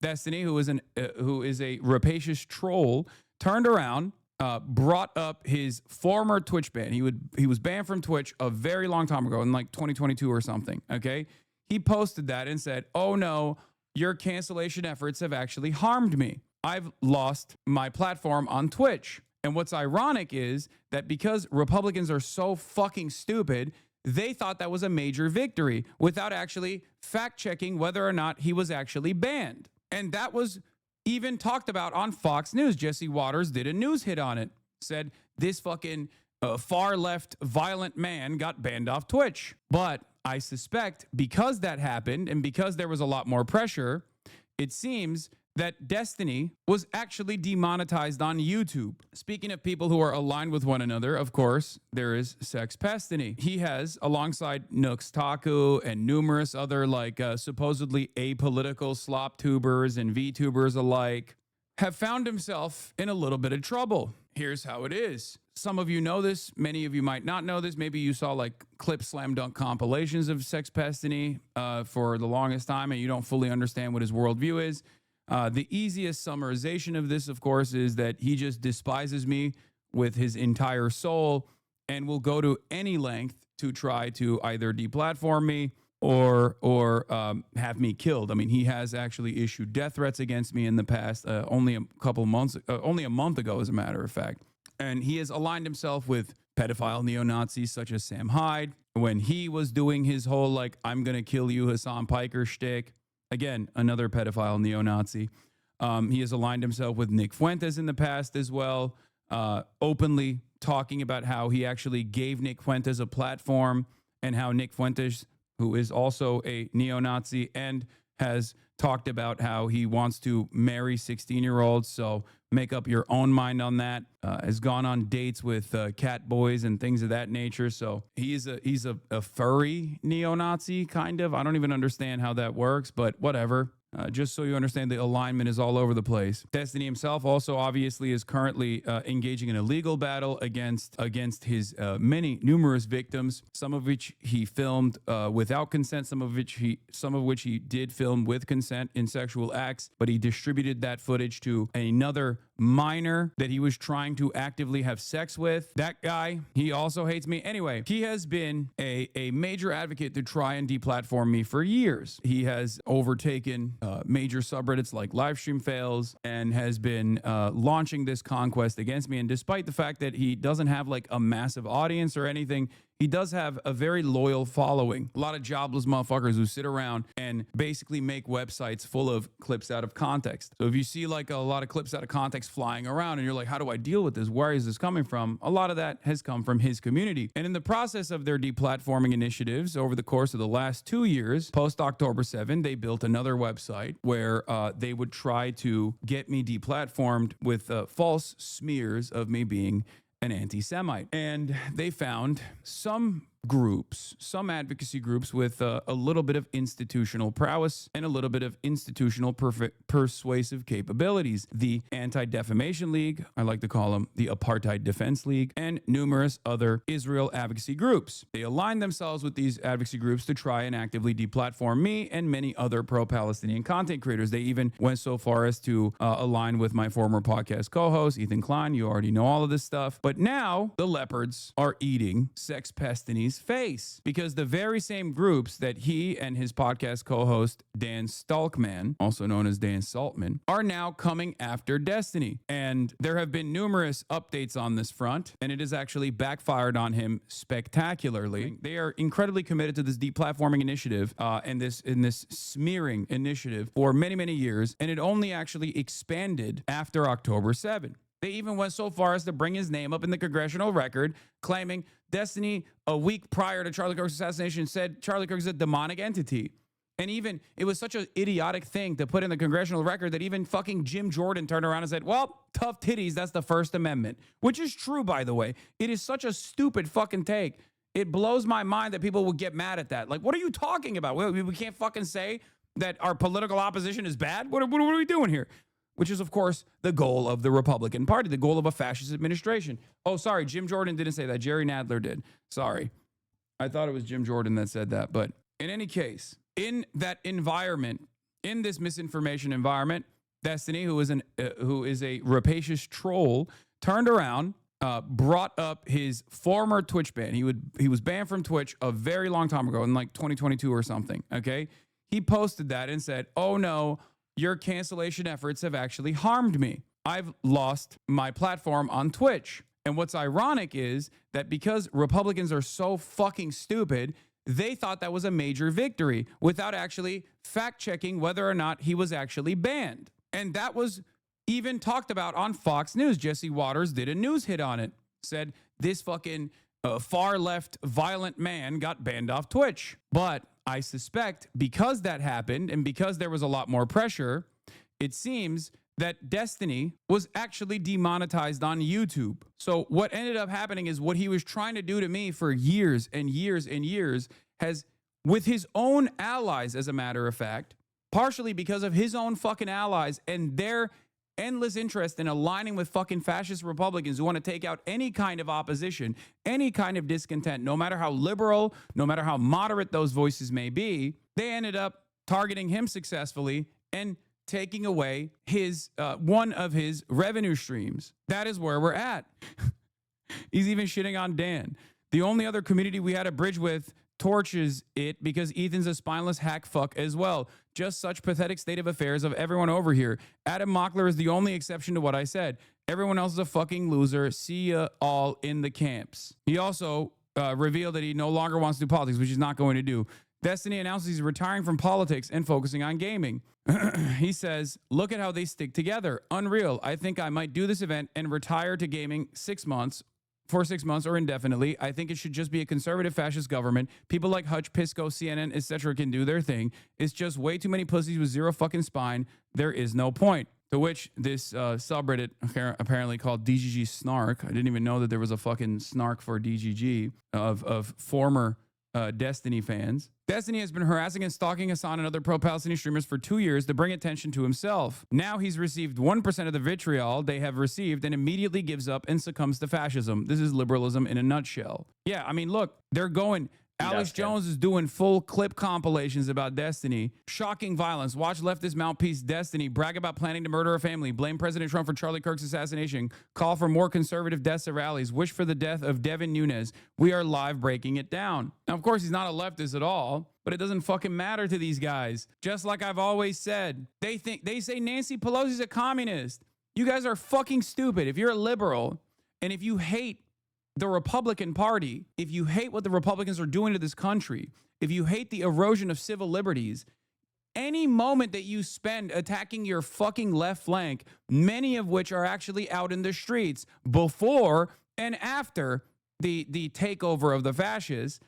Destiny, who is a rapacious troll, turned around, brought up his former Twitch ban. He was banned from Twitch a very long time ago, in like 2022 or something. Okay, he posted that and said, "Oh no, your cancellation efforts have actually harmed me. I've lost my platform on Twitch." And what's ironic is that because Republicans are so fucking stupid, they thought that was a major victory without actually fact checking whether or not he was actually banned. And that was even talked about on Fox News. Jesse Waters did a news hit on it, said this fucking far left violent man got banned off Twitch. But I suspect because that happened and because there was a lot more pressure, it seems that Destiny was actually demonetized on YouTube. Speaking of people who are aligned with one another, of course, there is Sexpestiny. He has, alongside Nooks Taku and numerous other like supposedly apolitical slop tubers and VTubers alike, have found himself in a little bit of trouble. Here's how it is. Some of you know this, many of you might not know this. Maybe you saw like clip slam dunk compilations of Sexpestiny for the longest time and you don't fully understand what his worldview is. The easiest summarization of this, of course, is that he just despises me with his entire soul and will go to any length to try to either deplatform me or have me killed. I mean, he has actually issued death threats against me in the past, only a month ago, as a matter of fact. And he has aligned himself with pedophile neo-Nazis such as Sam Hyde when he was doing his whole like, I'm going to kill you, Hassan Piker shtick. Again, another pedophile neo-Nazi. He has aligned himself with Nick Fuentes in the past as well, openly talking about how he actually gave Nick Fuentes a platform and how Nick Fuentes, who is also a neo-Nazi and has talked about how he wants to marry 16-year-olds. So make up your own mind on that. Has gone on dates with cat boys and things of that nature. So he's a furry neo-Nazi, kind of. I don't even understand how that works, but whatever. Just so you understand, the alignment is all over the place. Destiny himself also obviously is currently engaging in a legal battle against his numerous victims, some of which he filmed without consent, some of which he did film with consent in sexual acts, but he distributed that footage to another minor that he was trying to actively have sex with. That guy, he also hates me. Anyway, he has been a major advocate to try and deplatform me for years. He has overtaken major subreddits like Livestream Fails and has been launching this conquest against me. And despite the fact that he doesn't have like a massive audience or anything, he does have a very loyal following. A lot of jobless motherfuckers who sit around and basically make websites full of clips out of context. So if you see like a lot of clips out of context flying around and you're like, how do I deal with this? Where is this coming from? A lot of that has come from his community. And in the process of their deplatforming initiatives over the course of the last 2 years, post October 7, they built another website where they would try to get me deplatformed with false smears of me being an anti-Semite. And they found some advocacy groups with a little bit of institutional prowess and a little bit of institutional persuasive capabilities. The Anti-Defamation League, I like to call them the Apartheid Defense League, and numerous other Israel advocacy groups. They aligned themselves with these advocacy groups to try and actively deplatform me and many other pro-Palestinian content creators. They even went so far as to align with my former podcast co-host, Ethan Klein. You already know all of this stuff. But now the leopards are eating Sexpestiny's face, because the very same groups that he and his podcast co-host Dan Stalkman, also known as Dan Saltman, are now coming after Destiny. And there have been numerous updates on this front, and it has actually backfired on him spectacularly. They are incredibly committed to this deplatforming initiative and this smearing initiative for many, many years, and it only actually expanded after October 7. They even went so far as to bring his name up in the congressional record, claiming Destiny, a week prior to Charlie Kirk's assassination, said Charlie Kirk is a demonic entity. And even, it was such an idiotic thing to put in the congressional record that even fucking Jim Jordan turned around and said, well, tough titties, that's the First Amendment. Which is true, by the way. It is such a stupid fucking take. It blows my mind that people would get mad at that. Like, what are you talking about? We can't fucking say that our political opposition is bad? What are we doing here? Which is, of course, the goal of the Republican Party, the goal of a fascist administration. Oh, sorry, Jim Jordan didn't say that. Jerry Nadler did. Sorry. I thought it was Jim Jordan that said that. But in any case, in that environment In this misinformation environment, Destiny, who is a rapacious troll, turned around, brought up his former Twitch ban. He was banned from Twitch a very long time ago, in like 2022 or something. Okay, he posted that and said, "Oh no, your cancellation efforts have actually harmed me. I've lost my platform on Twitch." And what's ironic is that because Republicans are so fucking stupid, they thought that was a major victory without actually fact checking whether or not he was actually banned. And that was even talked about on Fox News. Jesse Waters did a news hit on it, said this fucking far left violent man got banned off Twitch. But I suspect because that happened and because there was a lot more pressure, it seems that Destiny was actually demonetized on YouTube. So what ended up happening is what he was trying to do to me for years and years and years has, with his own allies, as a matter of fact, partially because of his own fucking allies and their endless interest in aligning with fucking fascist Republicans who want to take out any kind of opposition, any kind of discontent, no matter how liberal, no matter how moderate those voices may be, they ended up targeting him successfully and taking away his one of his revenue streams. That is where we're at. He's even shitting on Dan. The only other community we had a bridge with torches it because Ethan's a spineless hack fuck as well. Just such pathetic state of affairs of everyone over here. Adam Mockler is the only exception to what I said. Everyone else is a fucking loser. See ya all in the camps. He also revealed that he no longer wants to do politics, which he's not going to do. Destiny announces he's retiring from politics and focusing on gaming. He says, look at how they stick together. Unreal. I think I might do this event and retire to gaming for 6 months or indefinitely. I think it should just be a conservative fascist government. People like Hutch, Pisco, CNN, etc. can do their thing. It's just way too many pussies with zero fucking spine. There is no point. To which this subreddit apparently called DGG Snark. I didn't even know that there was a fucking snark for DGG of former Destiny fans. Destiny has been harassing and stalking Hasan and other pro-Palestinian streamers for 2 years to bring attention to himself. Now he's received 1% of the vitriol they have received and immediately gives up and succumbs to fascism. This is liberalism in a nutshell. Yeah, I mean, look, they're going... Alex Jones is doing full clip compilations about Destiny. Shocking violence. Watch leftist mouthpiece Destiny brag about planning to murder a family. Blame President Trump for Charlie Kirk's assassination. Call for more conservative deaths at rallies. Wish for the death of Devin Nunes. We are live breaking it down. Now, of course, he's not a leftist at all, but it doesn't fucking matter to these guys. Just like I've always said, they say Nancy Pelosi's a communist. You guys are fucking stupid. If you're a liberal and if you hate the Republican Party, if you hate what the Republicans are doing to this country, if you hate the erosion of civil liberties, any moment that you spend attacking your fucking left flank, many of which are actually out in the streets before and after the takeover of the fascists,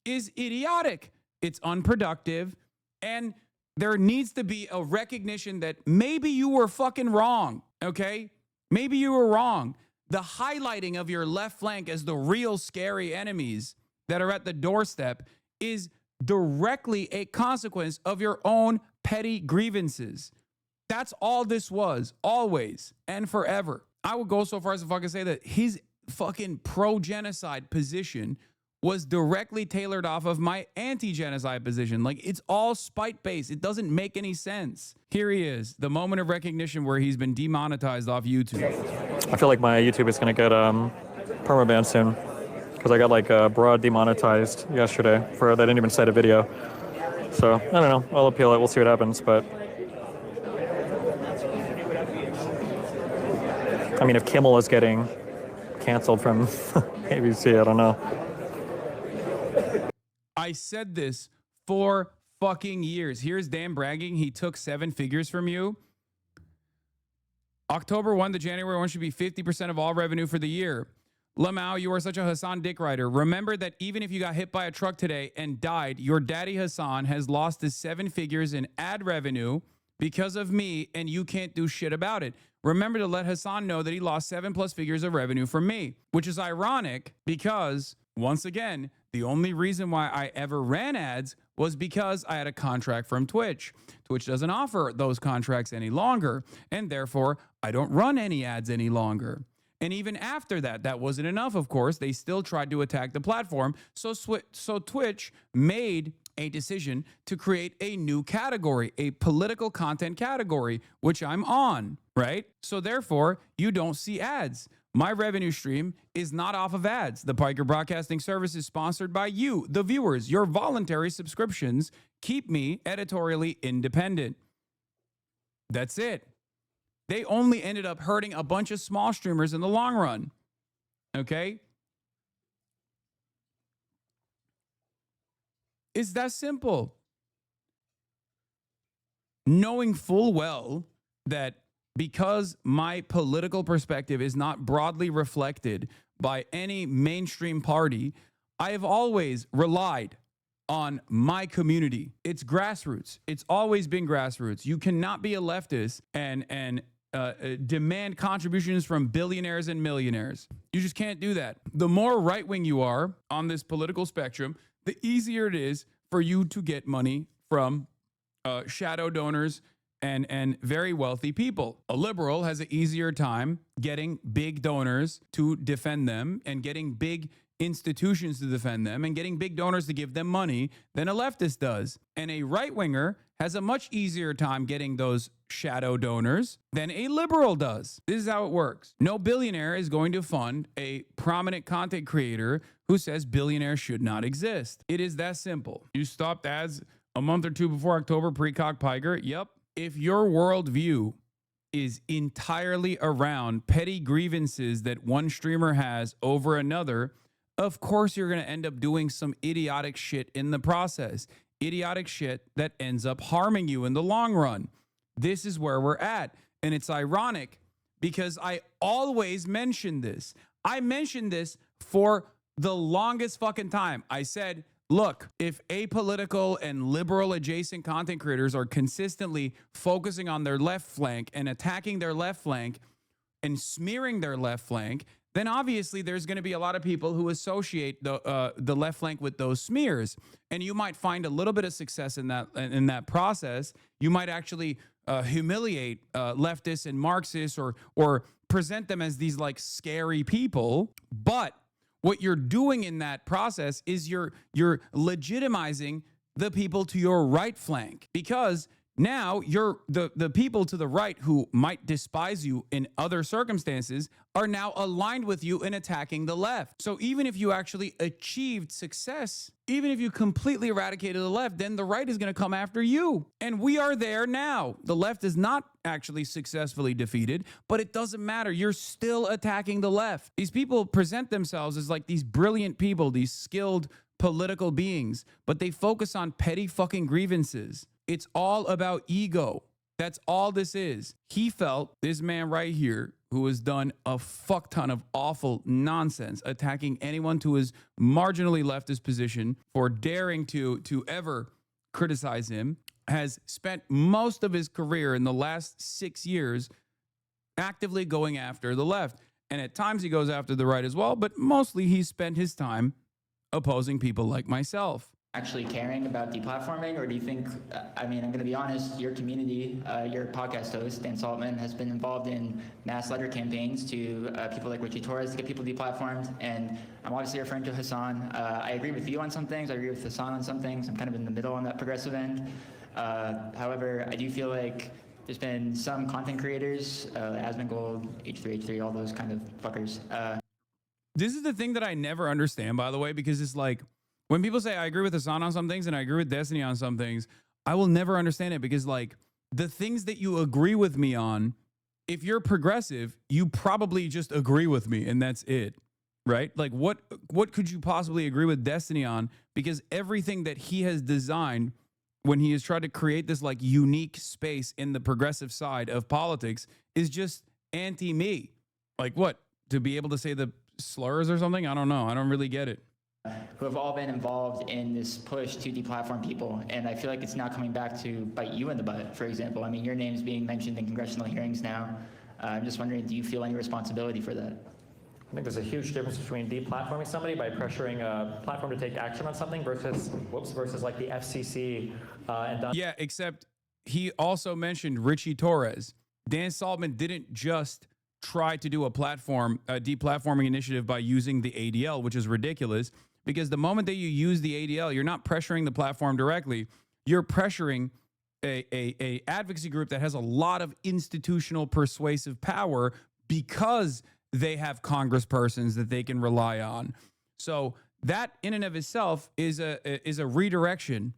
is idiotic. It's unproductive. And there needs to be a recognition that maybe you were fucking wrong, okay? Maybe you were wrong. The highlighting of your left flank as the real scary enemies that are at the doorstep is directly a consequence of your own petty grievances. That's all this was, always and forever. I would go so far as to fucking say that his fucking pro-genocide position was directly tailored off of my anti-genocide position. Like, it's all spite-based. It doesn't make any sense. Here he is, the moment of recognition where he's been demonetized off YouTube. I feel like my YouTube is going to get permaban soon because I got like broad demonetized yesterday for that I didn't even cite a video. So, I don't know. I'll appeal it. We'll see what happens. But, I mean, if Kimmel is getting canceled from ABC, I don't know. I said this for fucking years. Here's Dan bragging he took 7 figures from you. October 1 to January 1 should be 50% of all revenue for the year. Lamau, you are such a Hasan dick rider. Remember that even if you got hit by a truck today and died, your daddy Hasan has lost his 7 figures in ad revenue because of me, and you can't do shit about it. Remember to let Hasan know that he lost 7+ figures of revenue from me, which is ironic because, once again, the only reason why I ever ran ads was because I had a contract from Twitch. Twitch doesn't offer those contracts any longer, and therefore I don't run any ads any longer. And even after that, that wasn't enough, of course. They still tried to attack the platform. So Twitch made a decision to create a new category, a political content category, which I'm on, right? So therefore, you don't see ads. My revenue stream is not off of ads. The Piker Broadcasting Service is sponsored by you, the viewers. Your voluntary subscriptions keep me editorially independent. That's it. They only ended up hurting a bunch of small streamers in the long run. Okay? It's that simple. Knowing full well that because my political perspective is not broadly reflected by any mainstream party, I have always relied on my community. It's grassroots. It's always been grassroots. You cannot be a leftist and demand contributions from billionaires and millionaires. You just can't do that. The more right wing you are on this political spectrum, the easier it is for you to get money from shadow donors and very wealthy people. A liberal has an easier time getting big donors to defend them and getting big institutions to defend them and getting big donors to give them money than a leftist does. And a right winger has a much easier time getting those shadow donors than a liberal does. This is how it works. No billionaire is going to fund a prominent content creator who says billionaires should not exist. It is that simple. You stopped ads a month or two before October, pre-cock Piker. Yep. If your worldview is entirely around petty grievances that one streamer has over another, of course you're going to end up doing some idiotic shit in the process. Idiotic shit that ends up harming you in the long run. This is where we're at. And it's ironic because I always mention this. I mentioned this for the longest fucking time. I said, look, if apolitical and liberal adjacent content creators are consistently focusing on their left flank and attacking their left flank and smearing their left flank, then obviously there's going to be a lot of people who associate the left flank with those smears. And you might find a little bit of success in that process. You might actually humiliate leftists and Marxists or present them as these like scary people. But what you're doing in that process is you're legitimizing the people to your right flank, because now you're the people to the right who might despise you in other circumstances are now aligned with you in attacking the left. So even if you actually achieved success, even if you completely eradicated the left, then the right is going to come after you. And we are there now. The left is not actually successfully defeated, but it doesn't matter. You're still attacking the left. These people present themselves as like these brilliant people, these skilled political beings, but they focus on petty fucking grievances. It's all about ego. That's all this is. He felt, this man right here, who has done a fuck ton of awful nonsense, attacking anyone to his marginally leftist position for daring to ever criticize him, has spent most of his career in the last 6 years actively going after the left. And at times he goes after the right as well, but mostly he's spent his time opposing people like myself. Actually caring about deplatforming, or do you think, I mean, I'm going to be honest, your community, your podcast host, Dan Saltman, has been involved in mass letter campaigns to people like Richie Torres to get people deplatformed, and I'm obviously referring to Hasan. I agree with you on some things, I agree with Hasan on some things, I'm kind of in the middle on that progressive end. However, I do feel like there's been some content creators, Asmongold, H3H3, all those kind of fuckers. This is the thing that I never understand, by the way, because it's like, when people say I agree with Hasan on some things and I agree with Destiny on some things, I will never understand it, because like the things that you agree with me on, if you're progressive, you probably just agree with me and that's it, right? Like what could you possibly agree with Destiny on? Because everything that he has designed when he has tried to create this like unique space in the progressive side of politics is just anti-me. Like what? To be able to say the slurs or something? I don't know. I don't really get it. Who have all been involved in this push to deplatform people, and I feel like it's now coming back to bite you in the butt. For example, I mean, your name's being mentioned in congressional hearings now. I'm just wondering, do you feel any responsibility for that? I think there's a huge difference between deplatforming somebody by pressuring a platform to take action on something versus like the FCC and yeah, except he also mentioned Richie Torres. Dan Saltman didn't just try to do a deplatforming initiative by using the ADL, which is ridiculous, because the moment that you use the ADL, you're not pressuring the platform directly. You're pressuring a advocacy group that has a lot of institutional persuasive power because they have congresspersons that they can rely on. So that in and of itself is a redirection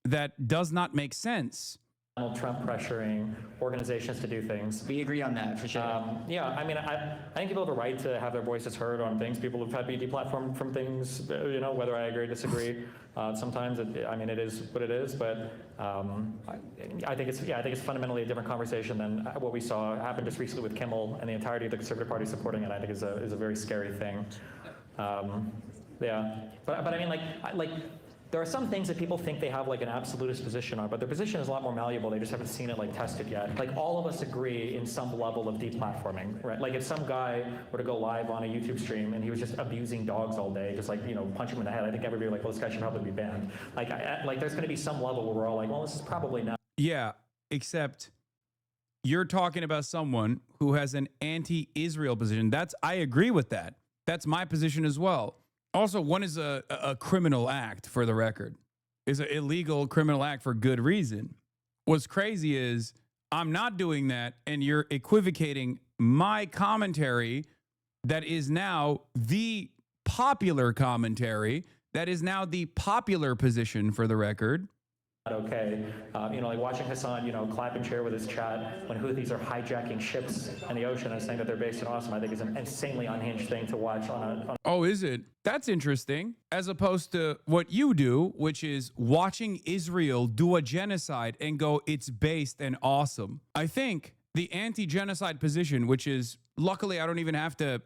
that does not make sense. Donald Trump pressuring organizations to do things. We agree on that for sure. Yeah, I mean, I think people have a right to have their voices heard on things. People have had to be deplatformed from things, you know, whether I agree or disagree. Sometimes, it is what it is, but I think it's fundamentally a different conversation than what we saw happen just recently with Kimmel and the entirety of the Conservative Party supporting it. I think is a very scary thing. Yeah, but I mean, there are some things that people think they have like an absolutist position on, but their position is a lot more malleable. They just haven't seen it like tested yet. Like all of us agree in some level of deplatforming, right? Like if some guy were to go live on a YouTube stream and he was just abusing dogs all day, just like, you know, punch him in the head, I think everybody would be like, well, this guy should probably be banned. Like there's going to be some level where we're all like, well, this is probably not. Yeah, except you're talking about someone who has an anti-Israel position. I agree with that. That's my position as well. Also, one is a criminal act, for the record. It's an illegal criminal act for good reason. What's crazy is I'm not doing that, and you're equivocating my commentary that is now the popular commentary, that is now the popular position, for the record. Okay, you know, like watching Hasan, you know, clap and cheer with his chat when Houthis are hijacking ships in the ocean and saying that they're based in Awesome, I think is an insanely unhinged thing to watch on Oh, is it? That's interesting. As opposed to what you do, which is watching Israel do a genocide and go, it's based and awesome. I think the anti-genocide position, which is, luckily, I don't even have to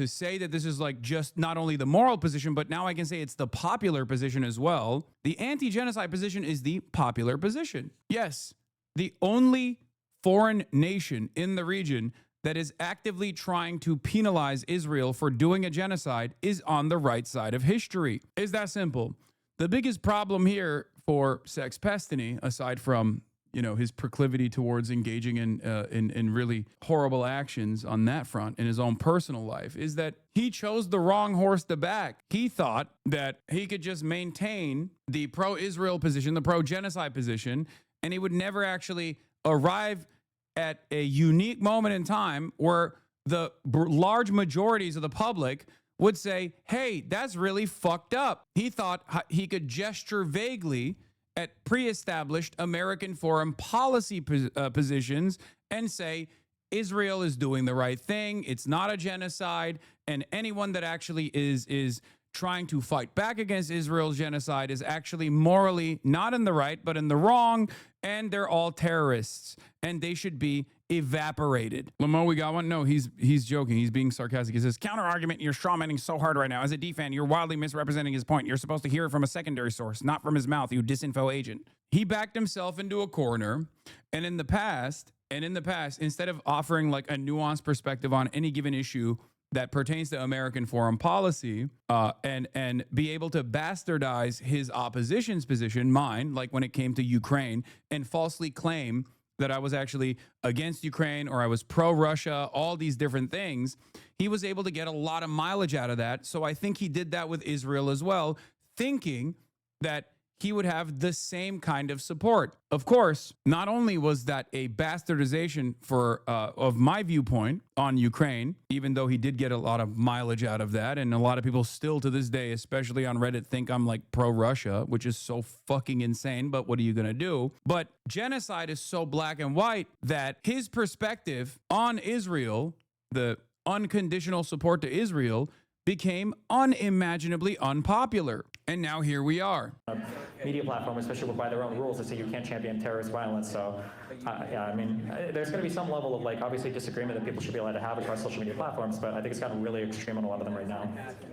say that this is like just not only the moral position, but now I can say it's the popular position as well. The anti-genocide position is the popular position. Yes, the only foreign nation in the region that is actively trying to penalize Israel for doing a genocide is on the right side of history. It's that simple. The biggest problem here for Sex Pestany, aside from, you know, his proclivity towards engaging in really horrible actions on that front in his own personal life, is that he chose the wrong horse to back. He thought that he could just maintain the pro-Israel position, the pro-genocide position, and he would never actually arrive at a unique moment in time where the large majorities of the public would say, hey, that's really fucked up. He thought he could gesture vaguely at pre-established American foreign policy positions and say, Israel is doing the right thing. It's not a genocide. And anyone that actually is trying to fight back against Israel's genocide is actually morally not in the right, but in the wrong. And they're all terrorists and they should be evaporated. Lamo, we got one? No, he's joking. He's being sarcastic. He says, counter argument, you're strawmanning so hard right now. As a D-fan, you're wildly misrepresenting his point. You're supposed to hear it from a secondary source, not from his mouth, you disinfo agent. He backed himself into a corner. And in the past, instead of offering like a nuanced perspective on any given issue that pertains to American foreign policy, and be able to bastardize his opposition's position, mine, like when it came to Ukraine, and falsely claim that I was actually against Ukraine or I was pro-Russia, all these different things, he was able to get a lot of mileage out of that. So I think he did that with Israel as well, thinking that he would have the same kind of support. Of course, not only was that a bastardization of my viewpoint on Ukraine, even though he did get a lot of mileage out of that, and a lot of people still to this day, especially on Reddit, think I'm like pro-Russia, which is so fucking insane, but what are you gonna do? But genocide is so black and white that his perspective on Israel, the unconditional support to Israel, became unimaginably unpopular. And now here we are. Media platform, especially by their own rules, that say you can't champion terrorist violence. So, yeah, I mean, there's going to be some level of, like, obviously disagreement that people should be allowed to have across social media platforms, but I think it's gotten really extreme on a lot of them right now.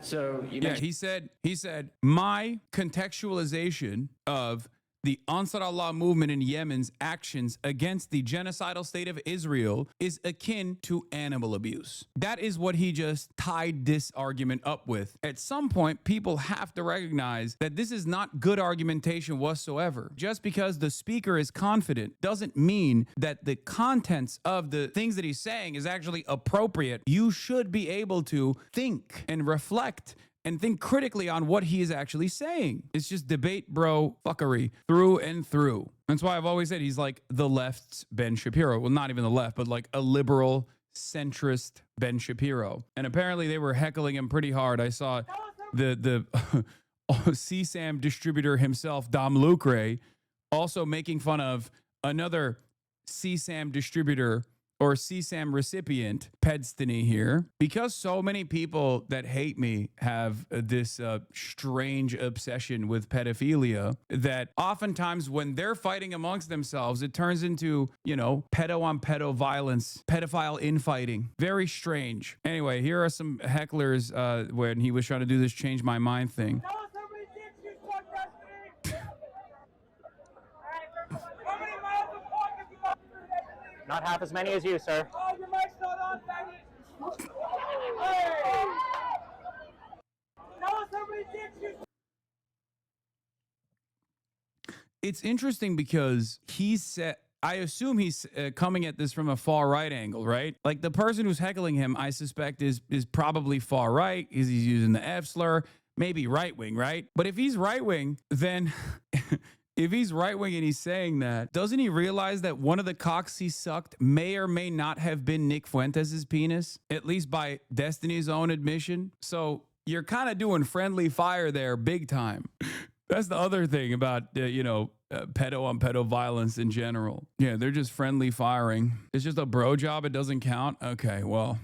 So, he said, my contextualization of the Ansar Allah movement in Yemen's actions against the genocidal state of Israel is akin to animal abuse. That is what he just tied this argument up with. At some point, people have to recognize that this is not good argumentation whatsoever. Just because the speaker is confident doesn't mean that the contents of the things that he's saying is actually appropriate. You should be able to think and reflect and think critically on what he is actually saying. It's just debate bro fuckery through and through. That's why I've always said he's like the left's Ben Shapiro. Well, not even the left, but like a liberal centrist Ben Shapiro. And apparently they were heckling him pretty hard. I saw the CSAM distributor himself, Dom Lucre, also making fun of another CSAM distributor or CSAM recipient, Pedstany here, because so many people that hate me have this strange obsession with pedophilia that oftentimes when they're fighting amongst themselves, it turns into, you know, pedo on pedo violence, pedophile infighting. Very strange. Anyway, here are some hecklers when he was trying to do this change my mind thing. Not half as many as you, sir. Oh, your mic's not on, faggot! Hey! Tell us how many dicks you... It's interesting because he said, I assume he's coming at this from a far right angle, right? Like the person who's heckling him, I suspect is probably far right. He's using the F slur, maybe right wing, right? But if he's right wing, then if he's right wing and he's saying that, doesn't he realize that one of the cocks he sucked may or may not have been Nick Fuentes' penis, at least by Destiny's own admission? So you're kind of doing friendly fire there big time. That's the other thing about, pedo on pedo violence in general. Yeah, they're just friendly firing. It's just a bro job. It doesn't count. Okay, well,